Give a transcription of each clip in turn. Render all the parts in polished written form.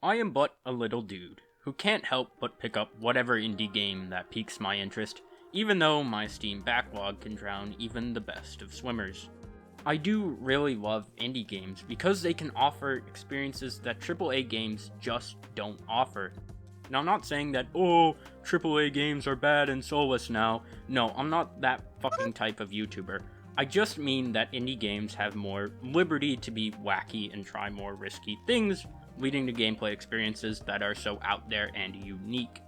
I am but a little dude, who can't help but pick up whatever indie game that piques my interest, even though my Steam backlog can drown even the best of swimmers. I do really love indie games because they can offer experiences that AAA games just don't offer. Now, I'm not saying that, oh, AAA games are bad and soulless now. No, I'm not that fucking type of YouTuber. I just mean that indie games have more liberty to be wacky and try more risky things, leading to gameplay experiences that are so out there and unique.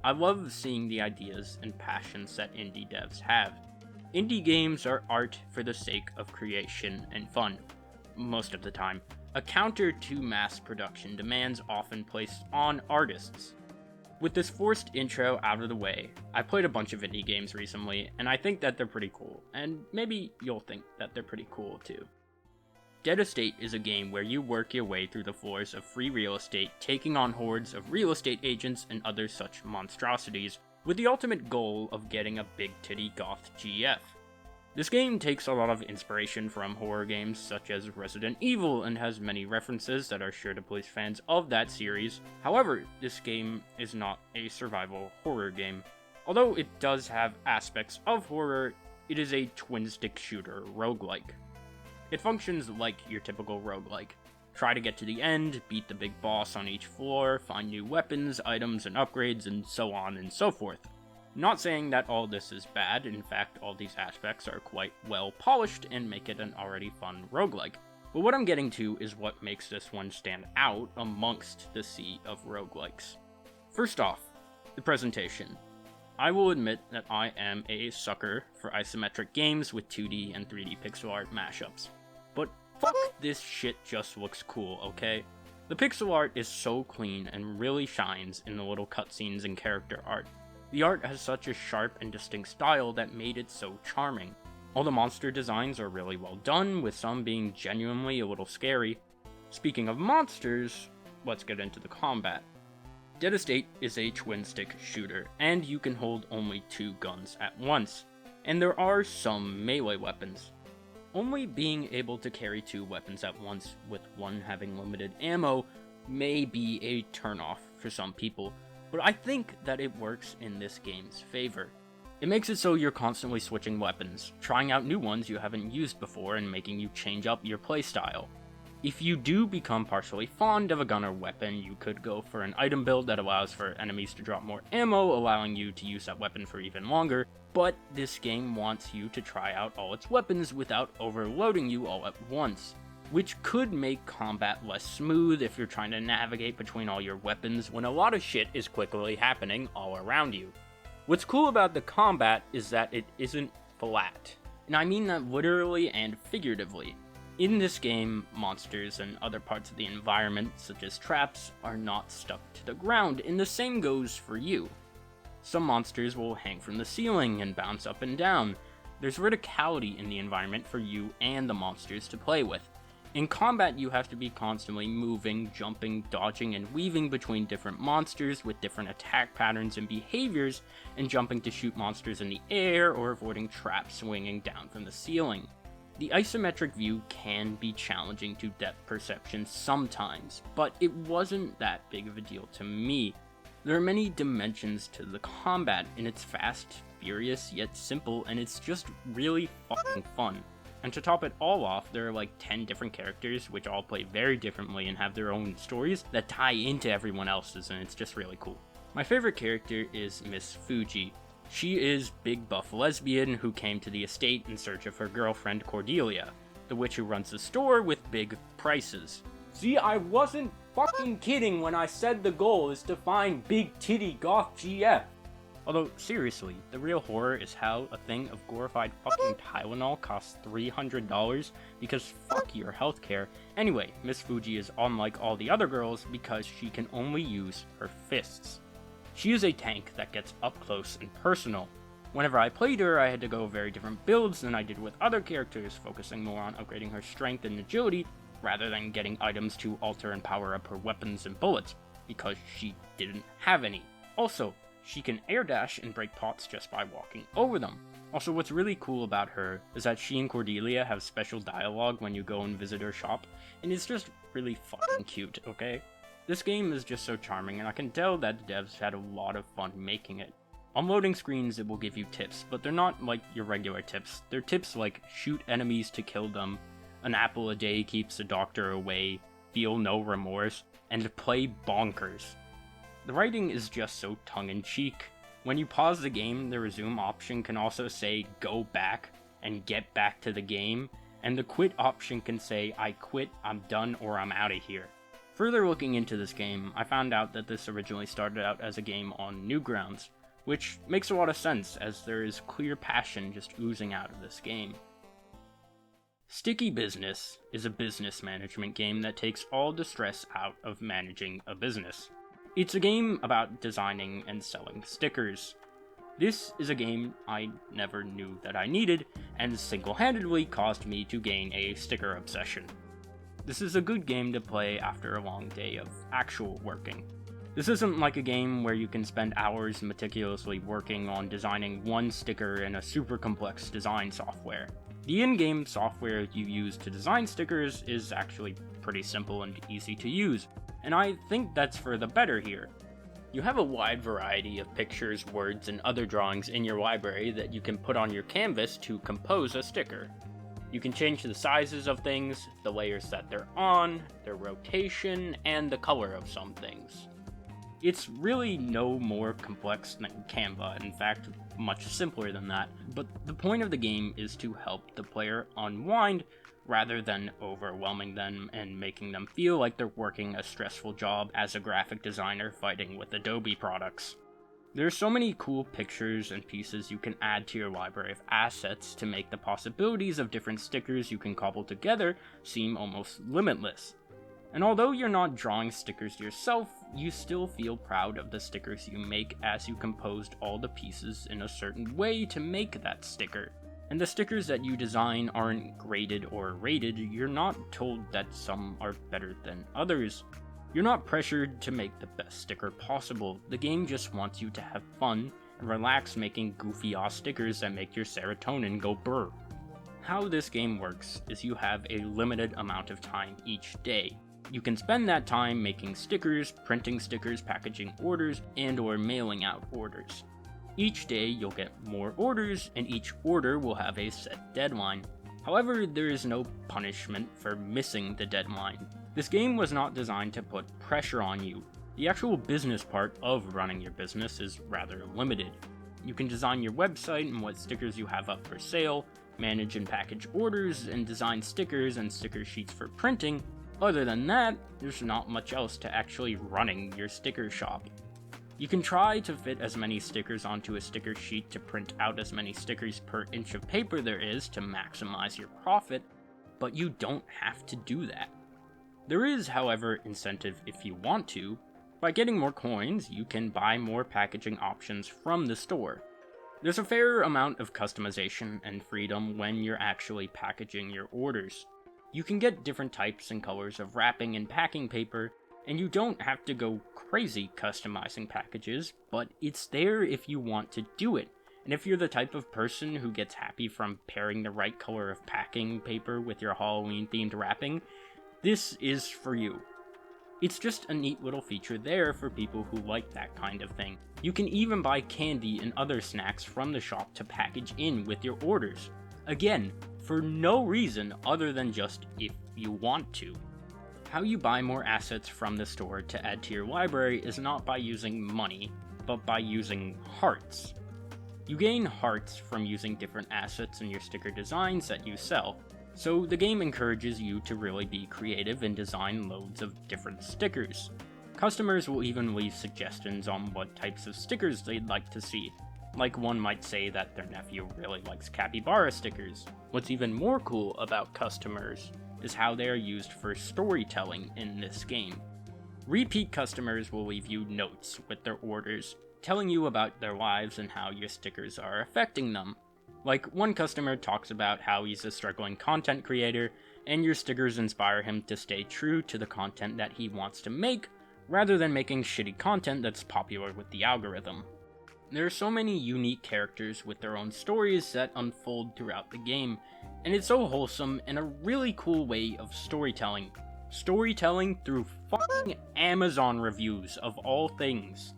I love seeing the ideas and passions that indie devs have. Indie games are art for the sake of creation and fun, most of the time. A counter to mass production demands often placed on artists. With this forced intro out of the way, I played a bunch of indie games recently, and I think that they're pretty cool, and maybe you'll think that they're pretty cool too. Dead Estate is a game where you work your way through the floors of free real estate, taking on hordes of real estate agents and other such monstrosities, with the ultimate goal of getting a big titty goth GF. This game takes a lot of inspiration from horror games such as Resident Evil and has many references that are sure to please fans of that series. However, this game is not a survival horror game. Although it does have aspects of horror, it is a twin-stick shooter roguelike. It functions like your typical roguelike. Try to get to the end, beat the big boss on each floor, find new weapons, items, and upgrades, and so on and so forth. Not saying that all this is bad, in fact all these aspects are quite well polished and make it an already fun roguelike. But what I'm getting to is what makes this one stand out amongst the sea of roguelikes. First off, the presentation. I will admit that I am a sucker for isometric games with 2D and 3D pixel art mashups. But fuck, this shit just looks cool, okay? The pixel art is so clean and really shines in the little cutscenes and character art. The art has such a sharp and distinct style that made it so charming. All the monster designs are really well done, with some being genuinely a little scary. Speaking of monsters, let's get into the combat. Dead Estate is a twin-stick shooter, and you can hold only 2 guns at once, and there are some melee weapons. Only being able to carry 2 weapons at once, with one having limited ammo, may be a turnoff for some people, but I think that it works in this game's favor. It makes it so you're constantly switching weapons, trying out new ones you haven't used before and making you change up your playstyle. If you do become partially fond of a gun or weapon, you could go for an item build that allows for enemies to drop more ammo, allowing you to use that weapon for even longer, but this game wants you to try out all its weapons without overloading you all at once, which could make combat less smooth if you're trying to navigate between all your weapons when a lot of shit is quickly happening all around you. What's cool about the combat is that it isn't flat, and I mean that literally and figuratively. In this game, monsters and other parts of the environment, such as traps, are not stuck to the ground, and the same goes for you. Some monsters will hang from the ceiling and bounce up and down. There's verticality in the environment for you and the monsters to play with. In combat, you have to be constantly moving, jumping, dodging, and weaving between different monsters with different attack patterns and behaviors, and jumping to shoot monsters in the air or avoiding traps swinging down from the ceiling. The isometric view can be challenging to depth perception sometimes, but it wasn't that big of a deal to me. There are many dimensions to the combat, and it's fast, furious, yet simple, and it's just really fucking fun. And to top it all off, there are like 10 different characters, which all play very differently and have their own stories that tie into everyone else's, and it's just really cool. My favorite character is Miss Fuji. She is big buff lesbian who came to the estate in search of her girlfriend Cordelia, the witch who runs the store with big prices. See, I wasn't fucking kidding when I said the goal is to find big titty goth GF. Although, seriously, the real horror is how a thing of glorified fucking Tylenol costs $300 because fuck your healthcare. Anyway, Miss Fuji is unlike all the other girls because she can only use her fists. She is a tank that gets up close and personal. Whenever I played her, I had to go very different builds than I did with other characters, focusing more on upgrading her strength and agility, rather than getting items to alter and power up her weapons and bullets, because she didn't have any. Also, she can air dash and break pots just by walking over them. Also, what's really cool about her is that she and Cordelia have special dialogue when you go and visit her shop, and it's just really fucking cute, okay? This game is just so charming, and I can tell that the devs had a lot of fun making it. On loading screens, it will give you tips, but they're not like your regular tips. They're tips like shoot enemies to kill them, an apple a day keeps the doctor away, feel no remorse, and play bonkers. The writing is just so tongue-in-cheek. When you pause the game, the resume option can also say go back and get back to the game, and the quit option can say I quit, I'm done, or I'm out of here. Further looking into this game, I found out that this originally started out as a game on Newgrounds, which makes a lot of sense as there is clear passion just oozing out of this game. Sticky Business is a business management game that takes all the stress out of managing a business. It's a game about designing and selling stickers. This is a game I never knew that I needed, and single-handedly caused me to gain a sticker obsession. This is a good game to play after a long day of actual working. This isn't like a game where you can spend hours meticulously working on designing one sticker in a super complex design software. The in-game software you use to design stickers is actually pretty simple and easy to use, and I think that's for the better here. You have a wide variety of pictures, words, and other drawings in your library that you can put on your canvas to compose a sticker. You can change the sizes of things, the layers that they're on, their rotation, and the color of some things. It's really no more complex than Canva, in fact, much simpler than that, but the point of the game is to help the player unwind rather than overwhelming them and making them feel like they're working a stressful job as a graphic designer fighting with Adobe products. There's so many cool pictures and pieces you can add to your library of assets to make the possibilities of different stickers you can cobble together seem almost limitless. And although you're not drawing stickers yourself, you still feel proud of the stickers you make as you composed all the pieces in a certain way to make that sticker. And the stickers that you design aren't graded or rated, you're not told that some are better than others. You're not pressured to make the best sticker possible, the game just wants you to have fun and relax making goofy-ass stickers that make your serotonin go brr. How this game works is you have a limited amount of time each day. You can spend that time making stickers, printing stickers, packaging orders, and or mailing out orders. Each day you'll get more orders, and each order will have a set deadline. However, there is no punishment for missing the deadline. This game was not designed to put pressure on you. The actual business part of running your business is rather limited. You can design your website and what stickers you have up for sale, manage and package orders, and design stickers and sticker sheets for printing. Other than that, there's not much else to actually running your sticker shop. You can try to fit as many stickers onto a sticker sheet to print out as many stickers per inch of paper there is to maximize your profit, but you don't have to do that. There is, however, incentive if you want to. By getting more coins, you can buy more packaging options from the store. There's a fair amount of customization and freedom when you're actually packaging your orders. You can get different types and colors of wrapping and packing paper, and you don't have to go crazy customizing packages, but it's there if you want to do it. And if you're the type of person who gets happy from pairing the right color of packing paper with your Halloween-themed wrapping, this is for you. It's just a neat little feature there for people who like that kind of thing. You can even buy candy and other snacks from the shop to package in with your orders. Again, for no reason other than just if you want to. How you buy more assets from the store to add to your library is not by using money, but by using hearts. You gain hearts from using different assets in your sticker designs that you sell, so the game encourages you to really be creative and design loads of different stickers. Customers will even leave suggestions on what types of stickers they'd like to see. Like one might say that their nephew really likes capybara stickers. What's even more cool about customers is how they are used for storytelling in this game. Repeat customers will leave you notes with their orders, telling you about their lives and how your stickers are affecting them. Like, one customer talks about how he's a struggling content creator, and your stickers inspire him to stay true to the content that he wants to make, rather than making shitty content that's popular with the algorithm. There are so many unique characters with their own stories that unfold throughout the game, and it's so wholesome and a really cool way of storytelling. Storytelling through fucking Amazon reviews, of all things.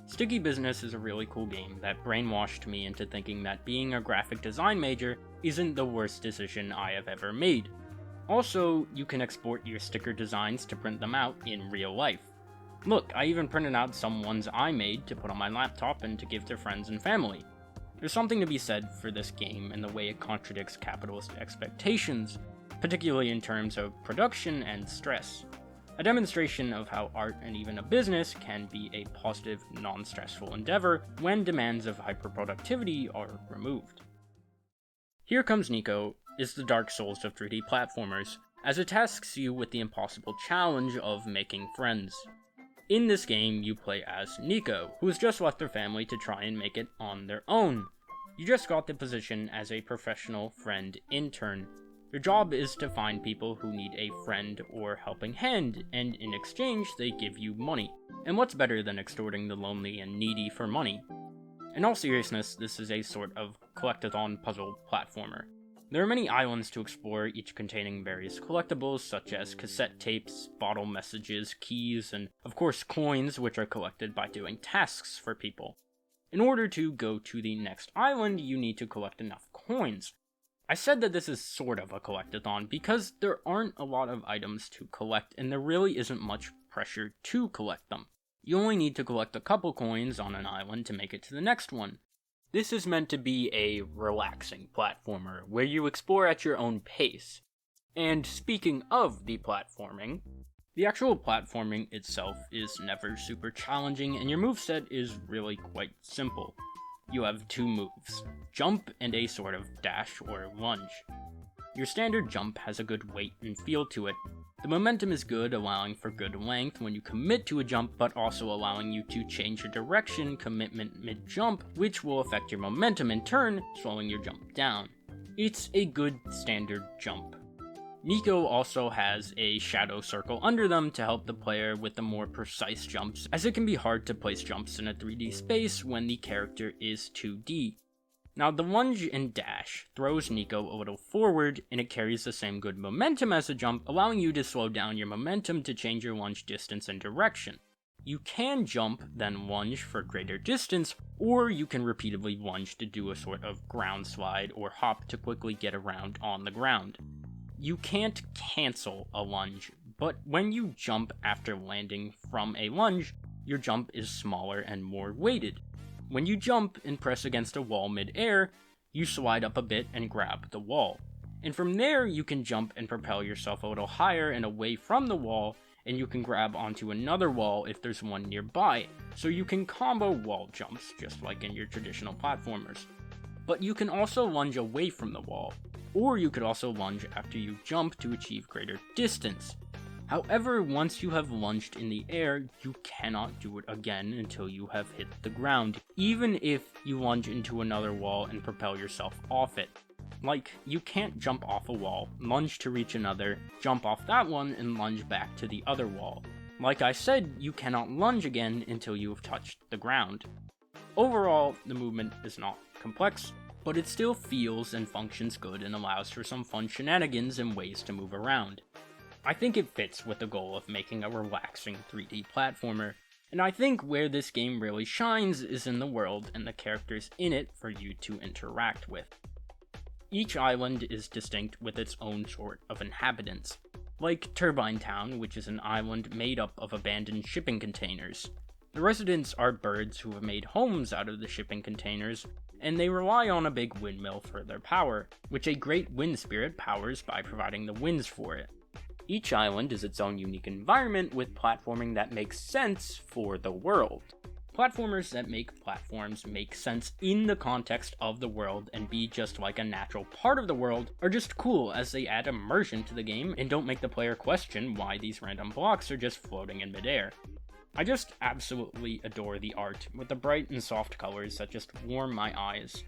Sticky Business is a really cool game that brainwashed me into thinking that being a graphic design major isn't the worst decision I have ever made. Also, you can export your sticker designs to print them out in real life. Look, I even printed out some ones I made to put on my laptop and to give to friends and family. There's something to be said for this game and the way it contradicts capitalist expectations, particularly in terms of production and stress. A demonstration of how art and even a business can be a positive, non-stressful endeavor when demands of hyperproductivity are removed. Here Comes Niko is the Dark Souls of 3D platformers, as it tasks you with the impossible challenge of making friends. In this game, you play as Niko, who has just left their family to try and make it on their own. You just got the position as a professional friend intern. Your job is to find people who need a friend or helping hand, and in exchange, they give you money. And what's better than extorting the lonely and needy for money? In all seriousness, this is a sort of collectathon puzzle platformer. There are many islands to explore, each containing various collectibles such as cassette tapes, bottle messages, keys, and of course coins, which are collected by doing tasks for people. In order to go to the next island, you need to collect enough coins. I said that this is sort of a collectathon because there aren't a lot of items to collect and there really isn't much pressure to collect them. You only need to collect a couple coins on an island to make it to the next one. This is meant to be a relaxing platformer where you explore at your own pace. And speaking of the platforming, the actual platforming itself is never super challenging and your moveset is really quite simple. You have two moves, jump and a sort of dash or lunge. Your standard jump has a good weight and feel to it. The momentum is good, allowing for good length when you commit to a jump, but also allowing you to change your direction commitment mid-jump, which will affect your momentum in turn, slowing your jump down. It's a good standard jump. Niko also has a shadow circle under them to help the player with the more precise jumps, as it can be hard to place jumps in a 3D space when the character is 2D. Now the lunge and dash throws Niko a little forward, and it carries the same good momentum as a jump, allowing you to slow down your momentum to change your lunge distance and direction. You can jump, then lunge for greater distance, or you can repeatedly lunge to do a sort of ground slide or hop to quickly get around on the ground. You can't cancel a lunge, but when you jump after landing from a lunge, your jump is smaller and more weighted. When you jump and press against a wall mid-air, you slide up a bit and grab the wall. And from there, you can jump and propel yourself a little higher and away from the wall, and you can grab onto another wall if there's one nearby, so you can combo wall jumps, just like in your traditional platformers. But you can also lunge away from the wall, or you could also lunge after you jump to achieve greater distance. However, once you have lunged in the air, you cannot do it again until you have hit the ground, even if you lunge into another wall and propel yourself off it. Like, you can't jump off a wall, lunge to reach another, jump off that one, and lunge back to the other wall. Like I said, you cannot lunge again until you have touched the ground. Overall, the movement is not complex, but it still feels and functions good and allows for some fun shenanigans and ways to move around. I think it fits with the goal of making a relaxing 3D platformer, and I think where this game really shines is in the world and the characters in it for you to interact with. Each island is distinct with its own sort of inhabitants, like Turbine Town, which is an island made up of abandoned shipping containers. The residents are birds who have made homes out of the shipping containers, and they rely on a big windmill for their power, which a great wind spirit powers by providing the winds for it. Each island is its own unique environment with platforming that makes sense for the world. Platformers that make platforms make sense in the context of the world and be just like a natural part of the world are just cool as they add immersion to the game and don't make the player question why these random blocks are just floating in midair. I just absolutely adore the art, with the bright and soft colors that just warm my eyes.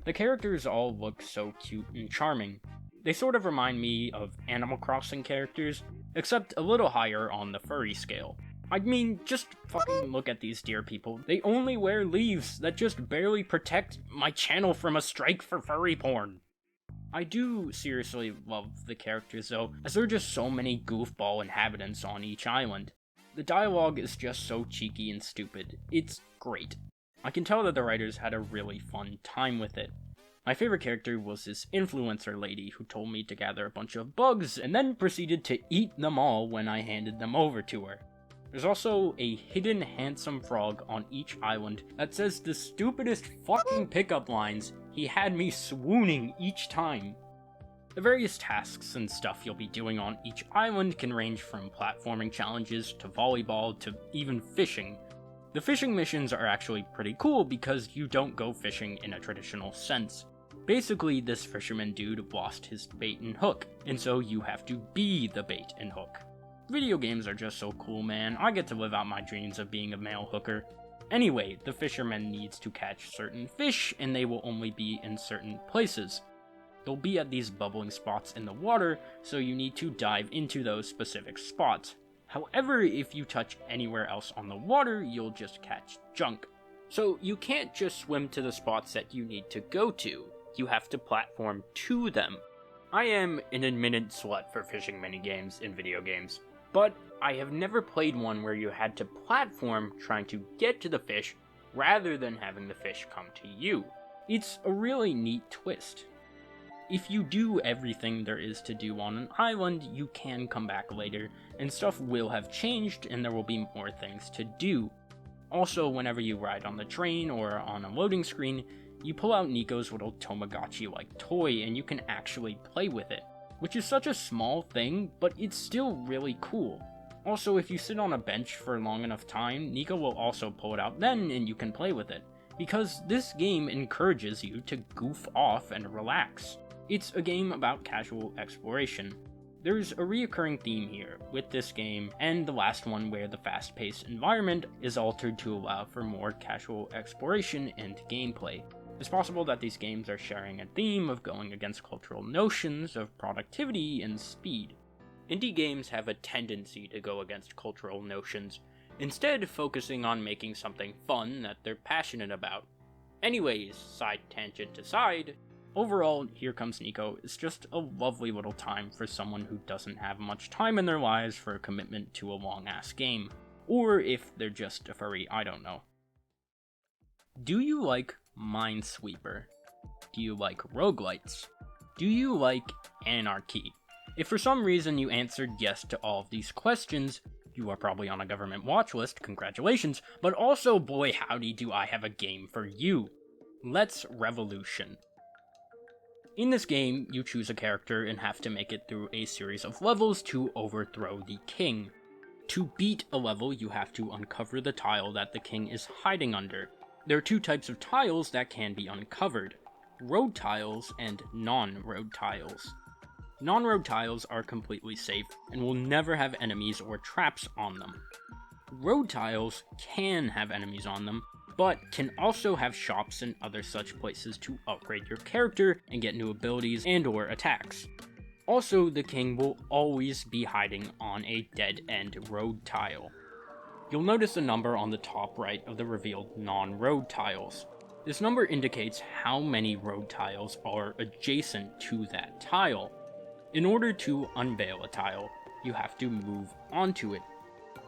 The characters all look so cute and charming. They sort of remind me of Animal Crossing characters, except a little higher on the furry scale. I mean, just fucking look at these dear people. They only wear leaves that just barely protect my channel from a strike for furry porn. I do seriously love the characters though, as there are just so many goofball inhabitants on each island. The dialogue is just so cheeky and stupid, it's great. I can tell that the writers had a really fun time with it. My favorite character was this influencer lady who told me to gather a bunch of bugs and then proceeded to eat them all when I handed them over to her. There's also a hidden handsome frog on each island that says the stupidest fucking pickup lines. He had me swooning each time. The various tasks and stuff you'll be doing on each island can range from platforming challenges to volleyball to even fishing. The fishing missions are actually pretty cool because you don't go fishing in a traditional sense. Basically, this fisherman dude lost his bait and hook, and so you have to be the bait and hook. Video games are just so cool, man. I get to live out my dreams of being a male hooker. Anyway, the fisherman needs to catch certain fish, and they will only be in certain places. They'll be at these bubbling spots in the water, so you need to dive into those specific spots. However, if you touch anywhere else on the water, you'll just catch junk. So you can't just swim to the spots that you need to go to. You have to platform to them. I am an admitted slut for fishing minigames in video games, but I have never played one where you had to platform trying to get to the fish rather than having the fish come to you. It's a really neat twist. If you do everything there is to do on an island, you can come back later, and stuff will have changed and there will be more things to do. Also, whenever you ride on the train or on a loading screen, you pull out Niko's little Tamagotchi-like toy and you can actually play with it, which is such a small thing, but it's still really cool. Also, if you sit on a bench for long enough time, Niko will also pull it out then and you can play with it, because this game encourages you to goof off and relax. It's a game about casual exploration. There's a reoccurring theme here with this game and the last one where the fast-paced environment is altered to allow for more casual exploration and gameplay. It's possible that these games are sharing a theme of going against cultural notions of productivity and speed. Indie games have a tendency to go against cultural notions, instead focusing on making something fun that they're passionate about. Anyways, side tangent aside, overall, Here Comes Niko is just a lovely little time for someone who doesn't have much time in their lives for a commitment to a long-ass game. Or if they're just a furry, I don't know. Do you like Minesweeper? Do you like roguelites? Do you like anarchy? If for some reason you answered yes to all of these questions, you are probably on a government watch list, congratulations, but also boy howdy do I have a game for you. Let's Revolution. In this game, you choose a character and have to make it through a series of levels to overthrow the king. To beat a level, you have to uncover the tile that the king is hiding under. There are two types of tiles that can be uncovered: road tiles and non-road tiles. Non-road tiles are completely safe and will never have enemies or traps on them. Road tiles can have enemies on them, but can also have shops and other such places to upgrade your character and get new abilities and or attacks. Also, the king will always be hiding on a dead-end road tile. You'll notice a number on the top right of the revealed non-road tiles. This number indicates how many road tiles are adjacent to that tile. In order to unveil a tile, you have to move onto it.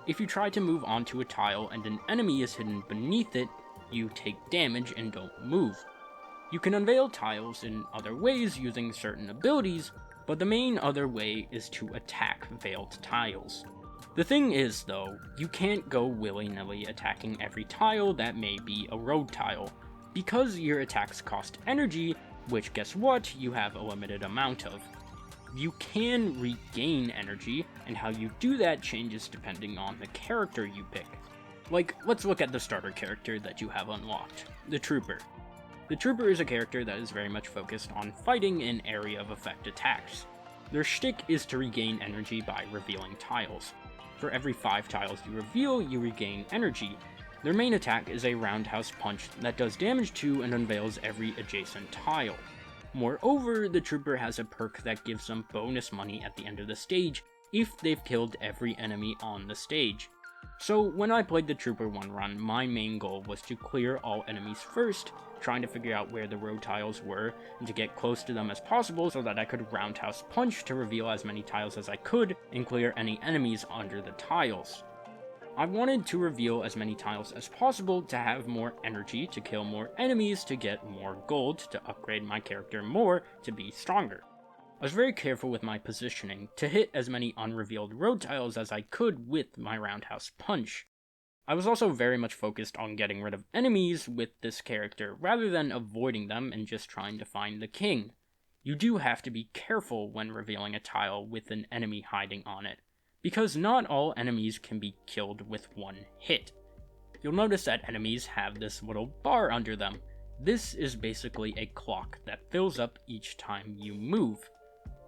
If you try to move onto a tile and an enemy is hidden beneath it, you take damage and don't move. You can unveil tiles in other ways using certain abilities, but the main other way is to attack veiled tiles. The thing is, though, you can't go willy-nilly attacking every tile that may be a road tile, because your attacks cost energy, which guess what, you have a limited amount of. You can regain energy, and how you do that changes depending on the character you pick. Like, let's look at the starter character that you have unlocked, the Trooper. The Trooper is a character that is very much focused on fighting in area of effect attacks. Their shtick is to regain energy by revealing tiles. For every 5 tiles you reveal, you regain energy. Their main attack is a roundhouse punch that does damage to and unveils every adjacent tile. Moreover, the Trooper has a perk that gives them bonus money at the end of the stage if they've killed every enemy on the stage. So when I played the Trooper 1 run, my main goal was to clear all enemies first, trying to figure out where the road tiles were, and to get close to them as possible so that I could roundhouse punch to reveal as many tiles as I could and clear any enemies under the tiles. I wanted to reveal as many tiles as possible to have more energy to kill more enemies to get more gold to upgrade my character more to be stronger. I was very careful with my positioning to hit as many unrevealed road tiles as I could with my roundhouse punch. I was also very much focused on getting rid of enemies with this character rather than avoiding them and just trying to find the king. You do have to be careful when revealing a tile with an enemy hiding on it, because not all enemies can be killed with one hit. You'll notice that enemies have this little bar under them. This is basically a clock that fills up each time you move.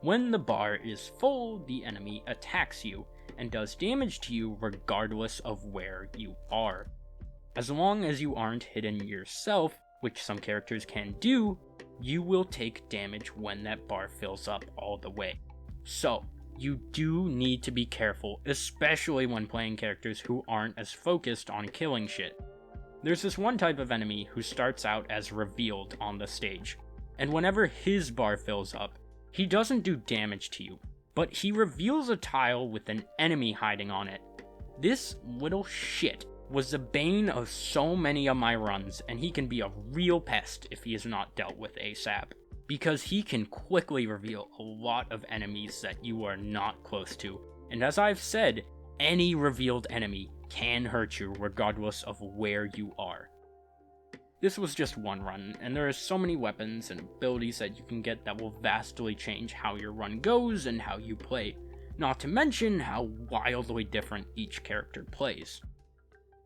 When the bar is full, the enemy attacks you, and does damage to you regardless of where you are. As long as you aren't hidden yourself, which some characters can do, you will take damage when that bar fills up all the way. So, you do need to be careful, especially when playing characters who aren't as focused on killing shit. There's this one type of enemy who starts out as revealed on the stage, and whenever his bar fills up, he doesn't do damage to you, but he reveals a tile with an enemy hiding on it. This little shit was the bane of so many of my runs, and he can be a real pest if he is not dealt with ASAP, because he can quickly reveal a lot of enemies that you are not close to, and as I've said, any revealed enemy can hurt you regardless of where you are. This was just one run, and there are so many weapons and abilities that you can get that will vastly change how your run goes and how you play, not to mention how wildly different each character plays.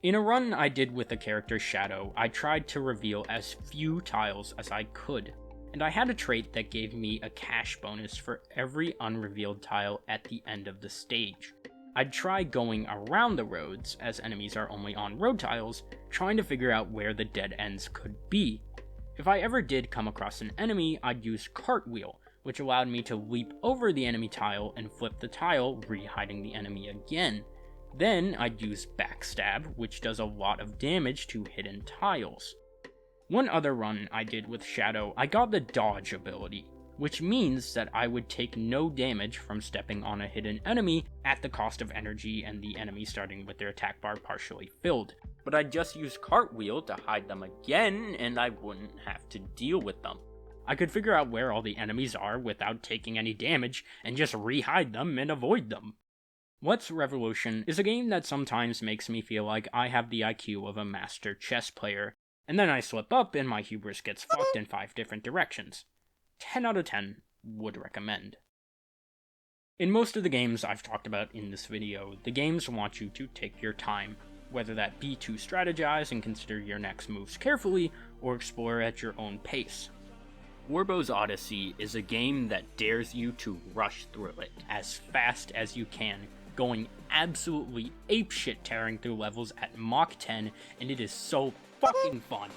In a run I did with the character Shadow, I tried to reveal as few tiles as I could, and I had a trait that gave me a cash bonus for every unrevealed tile at the end of the stage. I'd try going around the roads, as enemies are only on road tiles, trying to figure out where the dead ends could be. If I ever did come across an enemy, I'd use Cartwheel, which allowed me to leap over the enemy tile and flip the tile, re-hiding the enemy again. Then I'd use Backstab, which does a lot of damage to hidden tiles. One other run I did with Shadow, I got the Dodge ability, which means that I would take no damage from stepping on a hidden enemy at the cost of energy and the enemy starting with their attack bar partially filled. But I'd just use Cartwheel to hide them again, and I wouldn't have to deal with them. I could figure out where all the enemies are without taking any damage, and just re-hide them and avoid them. What's Revolution is a game that sometimes makes me feel like I have the IQ of a master chess player, and then I slip up and my hubris gets fucked in 5 different directions. 10 out of 10 would recommend. In most of the games I've talked about in this video, the games want you to take your time, whether that be to strategize and consider your next moves carefully, or explore at your own pace. Orbo's Odyssey is a game that dares you to rush through it as fast as you can, going absolutely apeshit tearing through levels at Mach 10, and it is so fucking fun.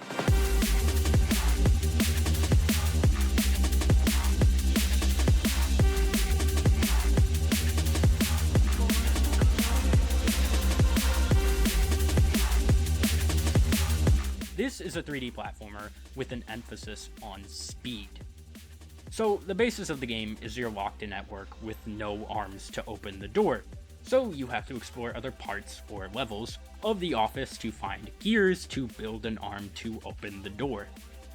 This is a 3D platformer with an emphasis on speed. So the basis of the game is you're locked in at work with no arms to open the door. So you have to explore other parts or levels of the office to find gears to build an arm to open the door.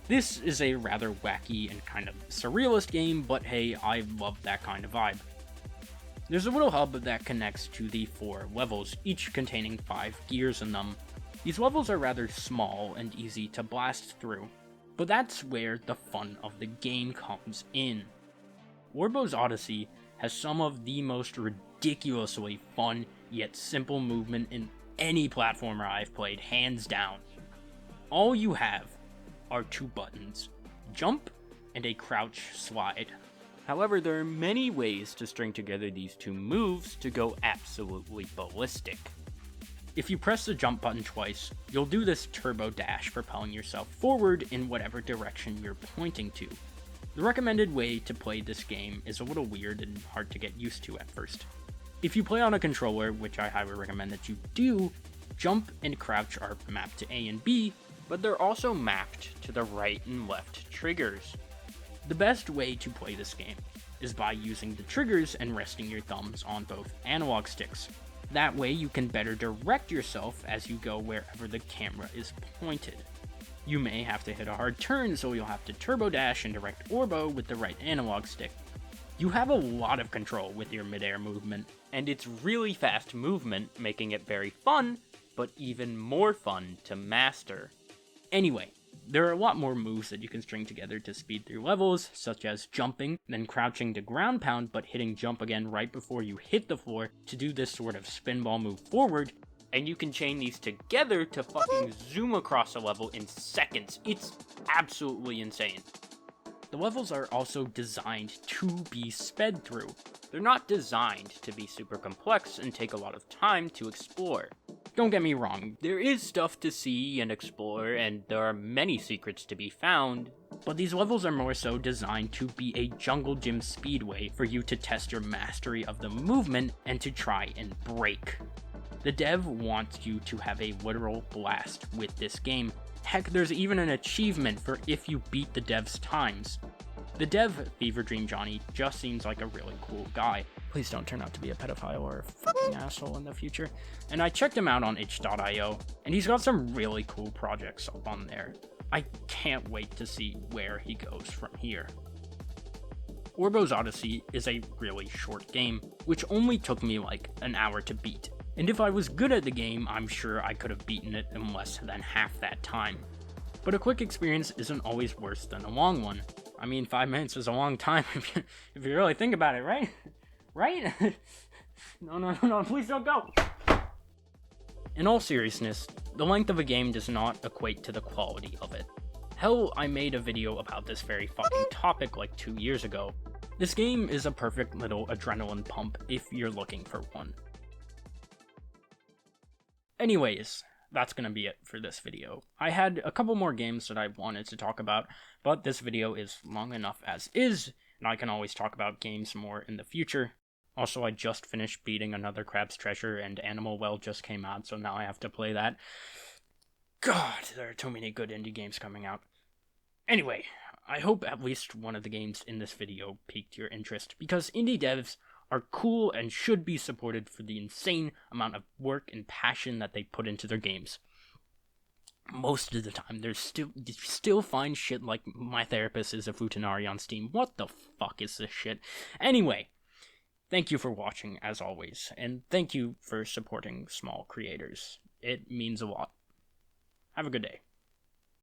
This is a rather wacky and kind of surrealist game, but hey, I love that kind of vibe. There's a little hub that connects to the 4 levels, each containing 5 gears in them. These levels are rather small and easy to blast through, but that's where the fun of the game comes in. Orbo's Odyssey has some of the most ridiculously fun yet simple movement in any platformer I've played, hands down. All you have are 2 buttons, jump and a crouch slide. However, there are many ways to string together these 2 moves to go absolutely ballistic. If you press the jump button twice, you'll do this turbo dash, propelling yourself forward in whatever direction you're pointing to. The recommended way to play this game is a little weird and hard to get used to at first. If you play on a controller, which I highly recommend that you do, jump and crouch are mapped to A and B, but they're also mapped to the right and left triggers. The best way to play this game is by using the triggers and resting your thumbs on both analog sticks. That way you can better direct yourself as you go wherever the camera is pointed. You may have to hit a hard turn, so you'll have to turbo dash and direct Orbo with the right analog stick. You have a lot of control with your midair movement, and it's really fast movement, making it very fun, but even more fun to master. Anyway, there are a lot more moves that you can string together to speed through levels, such as jumping, then crouching to ground pound, but hitting jump again right before you hit the floor to do this sort of spinball move forward, and you can chain these together to fucking zoom across a level in seconds. It's absolutely insane. The levels are also designed to be sped through. They're not designed to be super complex and take a lot of time to explore. Don't get me wrong, there is stuff to see and explore, and there are many secrets to be found, but these levels are more so designed to be a jungle gym speedway for you to test your mastery of the movement and to try and break. The dev wants you to have a literal blast with this game. Heck, there's even an achievement for if you beat the dev's times. The dev, Fever Dream Johnny, just seems like a really cool guy. Please don't turn out to be a pedophile or a fucking asshole in the future. And I checked him out on itch.io, and he's got some really cool projects up on there. I can't wait to see where he goes from here. Orbo's Odyssey is a really short game, which only took me like an hour to beat. And if I was good at the game, I'm sure I could have beaten it in less than half that time. But a quick experience isn't always worse than a long one. I mean, 5 minutes is a long time if you really think about it, right? Right? No, please don't go! In all seriousness, the length of a game does not equate to the quality of it. Hell, I made a video about this very fucking topic like 2 years ago. This game is a perfect little adrenaline pump if you're looking for one. Anyways, that's gonna be it for this video. I had a couple more games that I wanted to talk about, but this video is long enough as is, and I can always talk about games more in the future. Also, I just finished beating Another Crab's Treasure, and Animal Well just came out, so now I have to play that. God, there are too many good indie games coming out. Anyway, I hope at least one of the games in this video piqued your interest, because indie devs are cool and should be supported for the insane amount of work and passion that they put into their games. Most of the time, you still find shit like My Therapist is a Futanari on Steam. What the fuck is this shit? Anyway, thank you for watching, as always, and thank you for supporting small creators. It means a lot. Have a good day.